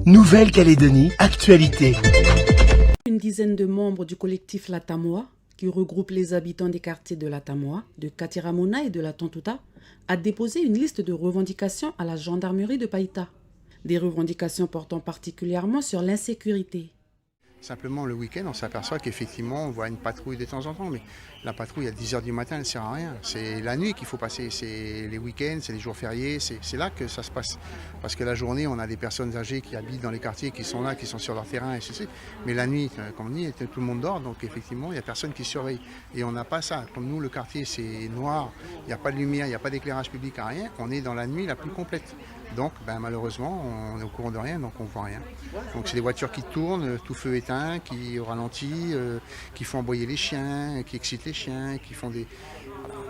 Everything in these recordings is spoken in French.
Nouvelle-Calédonie, actualité. Une dizaine de membres du collectif La Tamoa, qui regroupe les habitants des quartiers de La Tamoa, de Katiramona et de la Tontouta, a déposé une liste de revendications à la gendarmerie de Païta. Des revendications portant particulièrement sur l'insécurité. Simplement, le week-end, on s'aperçoit qu'effectivement, on voit une patrouille de temps en temps, mais la patrouille à 10h du matin, elle ne sert à rien. C'est la nuit qu'il faut passer, c'est les week-ends, c'est les jours fériés, c'est là que ça se passe. Parce que la journée, on a des personnes âgées qui habitent dans les quartiers, qui sont là, qui sont sur leur terrain, et ceci. Mais la nuit, comme on dit, tout le monde dort, donc effectivement, il n'y a personne qui surveille. Et on n'a pas ça. Comme nous, le quartier, c'est noir, il n'y a pas de lumière, il n'y a pas d'éclairage public, rien. On est dans la nuit la plus complète. Donc, malheureusement, on est au courant de rien, donc on ne voit rien. Donc, c'est des voitures qui tournent, tout feu éteint, qui ralentissent, qui font aboyer les chiens, qui excitent les chiens, qui font des...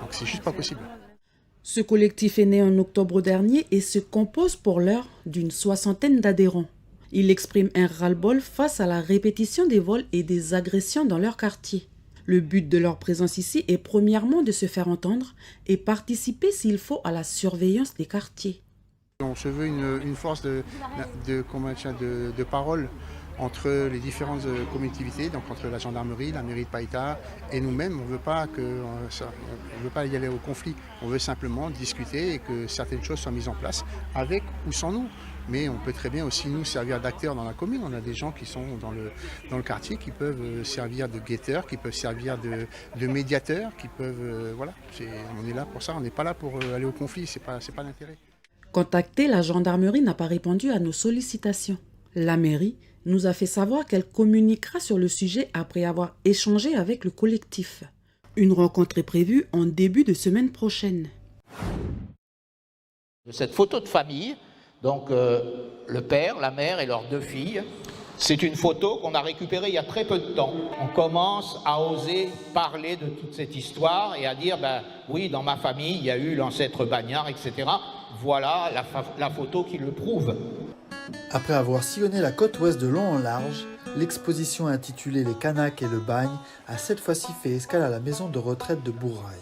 Donc, c'est juste pas possible. Ce collectif est né en octobre dernier et se compose pour l'heure d'une 60aine d'adhérents. Il exprime un ras-le-bol face à la répétition des vols et des agressions dans leur quartier. Le but de leur présence ici est premièrement de se faire entendre et participer s'il faut à la surveillance des quartiers. On se veut une force de parole entre les différentes collectivités, donc entre la gendarmerie, la mairie de Païta et nous-mêmes. On ne veut pas y aller au conflit. On veut simplement discuter et que certaines choses soient mises en place avec ou sans nous. Mais on peut très bien aussi nous servir d'acteurs dans la commune. On a des gens qui sont dans le quartier qui peuvent servir de guetteurs, qui peuvent servir de médiateurs, qui peuvent... voilà, on est là pour ça. On n'est pas là pour aller au conflit, c'est pas l'intérêt. Contactée, la gendarmerie n'a pas répondu à nos sollicitations. La mairie nous a fait savoir qu'elle communiquera sur le sujet après avoir échangé avec le collectif. Une rencontre est prévue en début de semaine prochaine. Cette photo de famille, donc le père, la mère et leurs 2 filles, c'est une photo qu'on a récupérée il y a très peu de temps. On commence à oser parler de toute cette histoire et à dire, oui, dans ma famille, il y a eu l'ancêtre Bagnard, etc. Voilà la photo qui le prouve. Après avoir sillonné la côte ouest de long en large, l'exposition intitulée Les Kanaks et le Bagne a cette fois-ci fait escale à la maison de retraite de Bourail.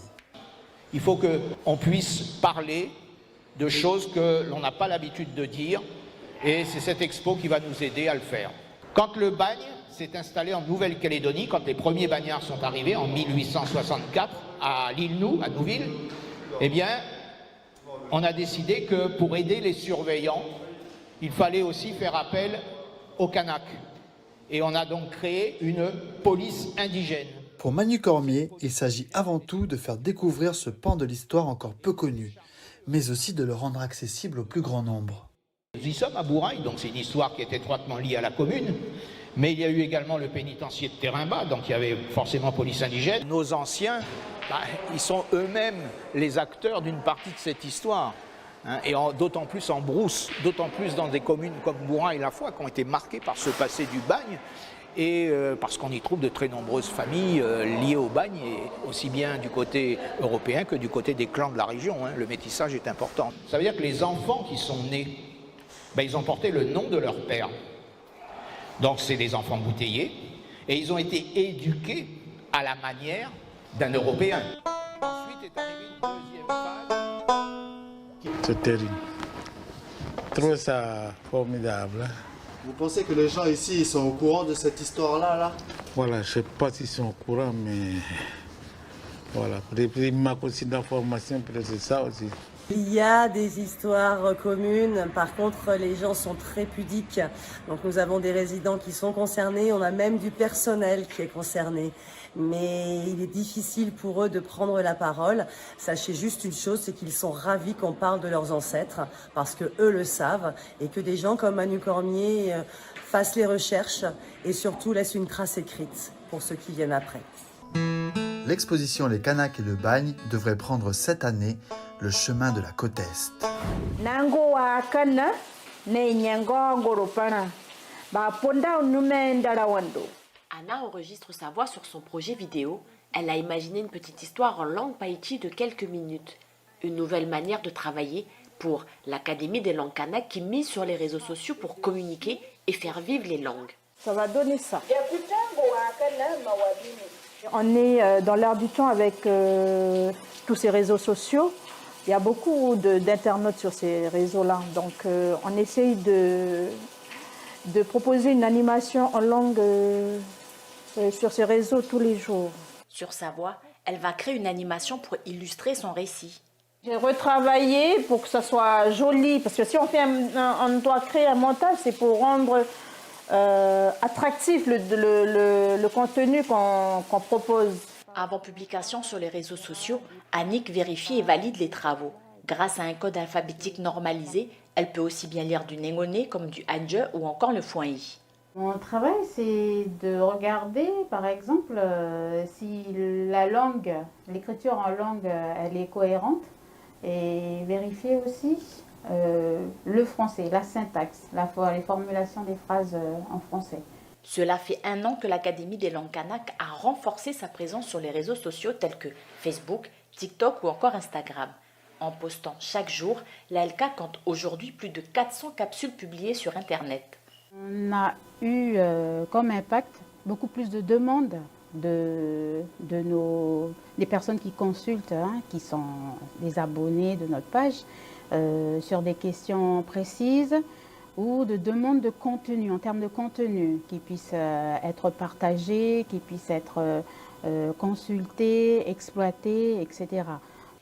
Il faut qu'on puisse parler de choses que l'on n'a pas l'habitude de dire et c'est cette expo qui va nous aider à le faire. Quand le bagne s'est installé en Nouvelle-Calédonie, quand les premiers bagnards sont arrivés en 1864 à l'île Nou, à Nouville, eh bien, on a décidé que pour aider les surveillants, il fallait aussi faire appel aux Kanaks. Et on a donc créé une police indigène. Pour Manu Cormier, il s'agit avant tout de faire découvrir ce pan de l'histoire encore peu connu, mais aussi de le rendre accessible au plus grand nombre. Nous y sommes à Bourail, donc c'est une histoire qui est étroitement liée à la commune, mais il y a eu également le pénitencier de Terrain-Bas, donc il y avait forcément police indigène. Nos anciens, ils sont eux-mêmes les acteurs d'une partie de cette histoire. Et d'autant plus en brousse, d'autant plus dans des communes comme Bourail-la-Foix qui ont été marquées par ce passé du bagne et parce qu'on y trouve de très nombreuses familles liées au bagne, et aussi bien du côté européen que du côté des clans de la région. Le métissage est important. Ça veut dire que les enfants qui sont nés, ils ont porté le nom de leur père. Donc c'est des enfants bouteillés et ils ont été éduqués à la manière d'un Européen. Ensuite est arrivée une deuxième phase. C'est terrible. Je trouve ça formidable. Vous pensez que les gens ici sont au courant de cette histoire-là Voilà, je ne sais pas s'ils sont au courant, mais voilà. Il manque aussi d'informations, peut-être c'est ça aussi. Il y a des histoires communes, par contre les gens sont très pudiques. Donc nous avons des résidents qui sont concernés, on a même du personnel qui est concerné. Mais il est difficile pour eux de prendre la parole. Sachez juste une chose, c'est qu'ils sont ravis qu'on parle de leurs ancêtres, parce que eux le savent, et que des gens comme Manu Cormier fassent les recherches et surtout laissent une trace écrite pour ceux qui viennent après. L'exposition Les Kanaks et le Bagne devrait prendre cette année le chemin de la côte Est. Anna enregistre sa voix sur son projet vidéo. Elle a imaginé une petite histoire en langue païti de quelques minutes. Une nouvelle manière de travailler pour l'Académie des langues kanak qui mise sur les réseaux sociaux pour communiquer et faire vivre les langues. Ça va donner ça. On est dans l'air du temps avec tous ces réseaux sociaux. Il y a beaucoup d'internautes sur ces réseaux-là. Donc, on essaye de proposer une animation en langue sur ces réseaux tous les jours. Sur sa voix, elle va créer une animation pour illustrer son récit. J'ai retravaillé pour que ça soit joli, parce que si on doit créer un montage, c'est pour rendre attractif le contenu qu'on propose. Avant publication sur les réseaux sociaux, Annick vérifie et valide les travaux. Grâce à un code alphabétique normalisé, elle peut aussi bien lire du Négoné comme du Hadje ou encore le Fouanyi. Mon travail, c'est de regarder, par exemple, si la langue, l'écriture en langue, elle est cohérente, et vérifier aussi le français, la syntaxe, les formulations des phrases en français. Cela fait 1 an que l'Académie des langues kanak a renforcé sa présence sur les réseaux sociaux tels que Facebook, TikTok ou encore Instagram. En postant chaque jour, l'ALK compte aujourd'hui plus de 400 capsules publiées sur Internet. On a eu comme impact beaucoup plus de demandes des personnes qui consultent, qui sont des abonnés de notre page, sur des questions précises ou de demandes de contenu, en termes de contenu, qui puissent être partagés, qui puissent être consultés, exploités, etc.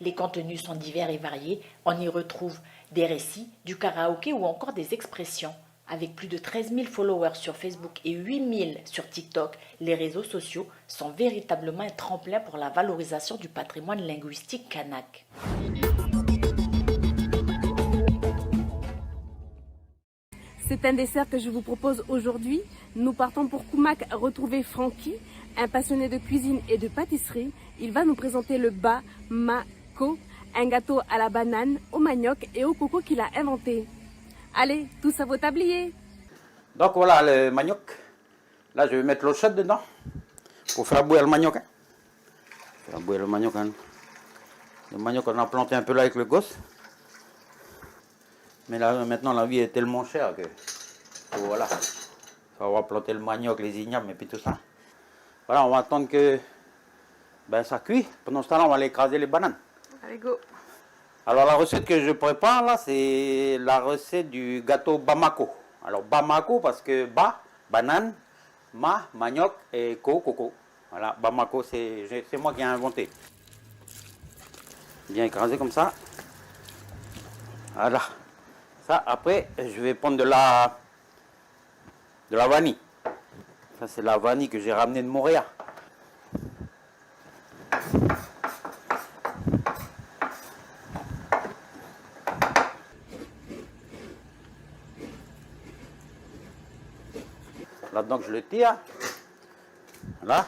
Les contenus sont divers et variés. On y retrouve des récits, du karaoké ou encore des expressions. Avec plus de 13 000 followers sur Facebook et 8 000 sur TikTok, les réseaux sociaux sont véritablement un tremplin pour la valorisation du patrimoine linguistique kanak. C'est un dessert que je vous propose aujourd'hui. Nous partons pour Koumak retrouver Francky, un passionné de cuisine et de pâtisserie. Il va nous présenter le Bamako, un gâteau à la banane, au manioc et au coco qu'il a inventé. Allez, tous à vos tabliers. Donc voilà le manioc. Là, je vais mettre l'eau chaude dedans pour faire bouillir le manioc. Faire bouillir le manioc. Le manioc, on a planté un peu là avec le gosse. Mais là, maintenant, la vie est tellement chère que voilà. On va planter le manioc, les ignames et puis tout ça. Voilà, on va attendre que ça cuit. Pendant ce temps-là, on va aller écraser les bananes. Allez, go. Alors, la recette que je prépare là, c'est la recette du gâteau Bamako. Alors, Bamako parce que banane, manioc et coco. Voilà, Bamako, c'est moi qui ai inventé. Bien écrasé comme ça. Voilà. Ça, après, je vais prendre de la vanille. Ça, c'est la vanille que j'ai ramenée de Montréal. Là-dedans, je le tire. Là,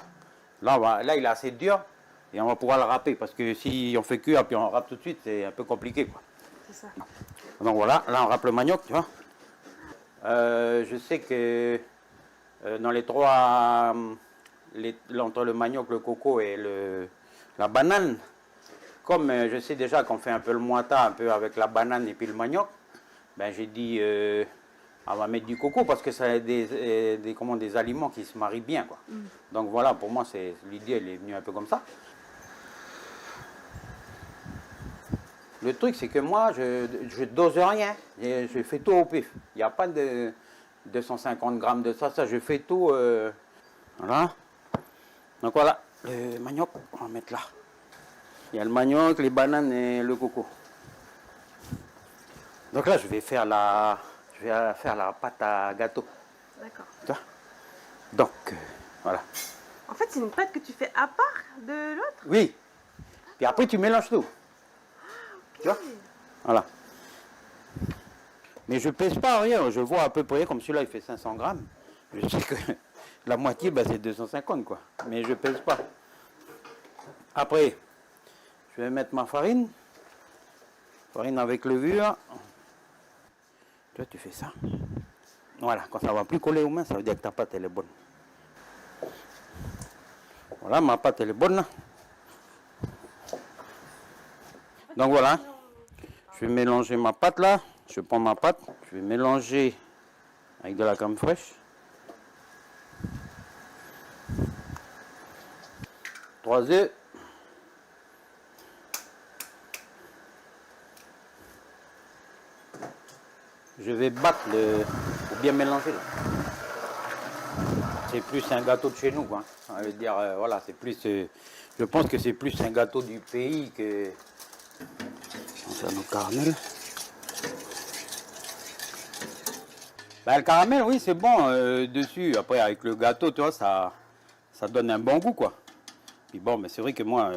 il est assez dur. Et on va pouvoir le râper. Parce que si on fait cuire puis on râpe tout de suite, c'est un peu compliqué, quoi. C'est ça. Donc voilà, là on râpe le manioc, tu vois. Je sais que dans les trois, entre le manioc, le coco et la banane, comme je sais déjà qu'on fait un peu le moita, un peu avec la banane et puis le manioc, ben j'ai dit on va mettre du coco parce que c'est des aliments qui se marient bien, quoi. Donc voilà, pour moi l'idée elle est venue un peu comme ça. Le truc, c'est que moi, je dose rien. Je fais tout au pif. Il n'y a pas de 250 grammes de ça. Je fais tout. Voilà. Donc voilà, le manioc, on va mettre là. Il y a le manioc, les bananes et le coco. Donc là, je vais faire la pâte à gâteau. D'accord. Donc, voilà. En fait, c'est une pâte que tu fais à part de l'autre? Oui. Puis après, tu mélanges tout. Tu vois? Voilà. Mais je pèse pas rien, je vois à peu près, comme celui-là il fait 500 grammes. Je sais que la moitié, c'est 250 quoi. Mais je pèse pas. Après, je vais mettre ma farine. Farine avec levure. Toi, tu fais ça. Voilà, quand ça va plus coller aux mains, ça veut dire que ta pâte elle est bonne. Voilà, ma pâte elle est bonne là. Donc voilà, je vais mélanger ma pâte là. Je prends ma pâte, je vais mélanger avec de la crème fraîche. 3 œufs. je vais battre pour bien mélanger. C'est plus un gâteau de chez nous, quoi. Ça veut dire, voilà, c'est plus. Je pense que c'est plus un gâteau du pays que. Ça, nos caramels. Ben, le caramel, oui, c'est bon dessus. Après, avec le gâteau, tu vois, ça donne un bon goût, quoi. Puis bon, mais c'est vrai que moi,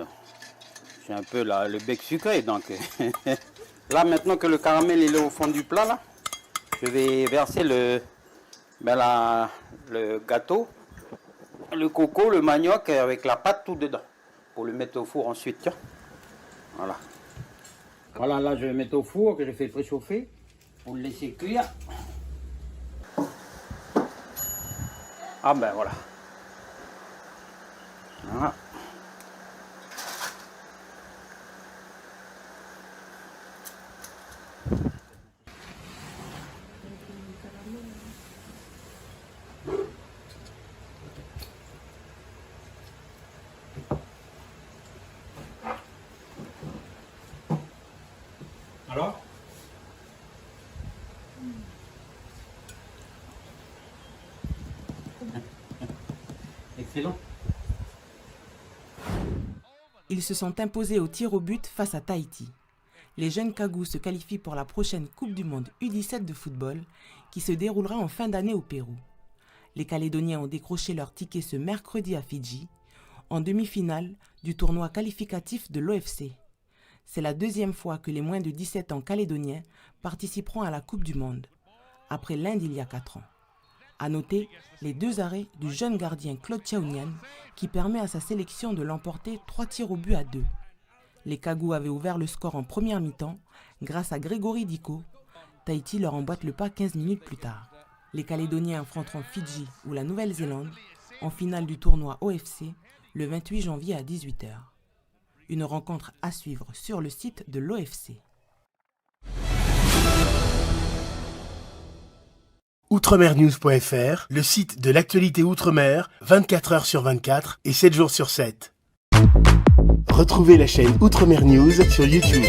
j'ai un peu le bec sucré, donc. Là, maintenant que le caramel il est au fond du plat, là, je vais verser le gâteau, le coco, le manioc avec la pâte tout dedans. Pour le mettre au four ensuite, tiens. Voilà. Voilà, là, je vais mettre au four que je fais préchauffer pour le laisser cuire. Ah ben voilà. Voilà. Alors? Excellent. Ils se sont imposés au tir au but face à Tahiti. Les jeunes Cagous se qualifient pour la prochaine Coupe du Monde U17 de football qui se déroulera en fin d'année au Pérou. Les Calédoniens ont décroché leur ticket ce mercredi à Fidji, en demi-finale du tournoi qualificatif de l'OFC. C'est la deuxième fois que les moins de 17 ans calédoniens participeront à la Coupe du Monde, après l'Inde il y a 4 ans. À noter les 2 arrêts du jeune gardien Claude Chaounian qui permet à sa sélection de l'emporter 3 tirs au but à 2. Les Cagous avaient ouvert le score en première mi-temps grâce à Grégory Diko. Tahiti leur emboîte le pas 15 minutes plus tard. Les Calédoniens affronteront Fidji ou la Nouvelle-Zélande en finale du tournoi OFC le 28 janvier à 18h. Une rencontre à suivre sur le site de l'OFC. Outremernews.fr, le site de l'actualité Outre-mer, 24 heures sur 24 et 7 jours sur 7. Retrouvez la chaîne Outremer News sur YouTube.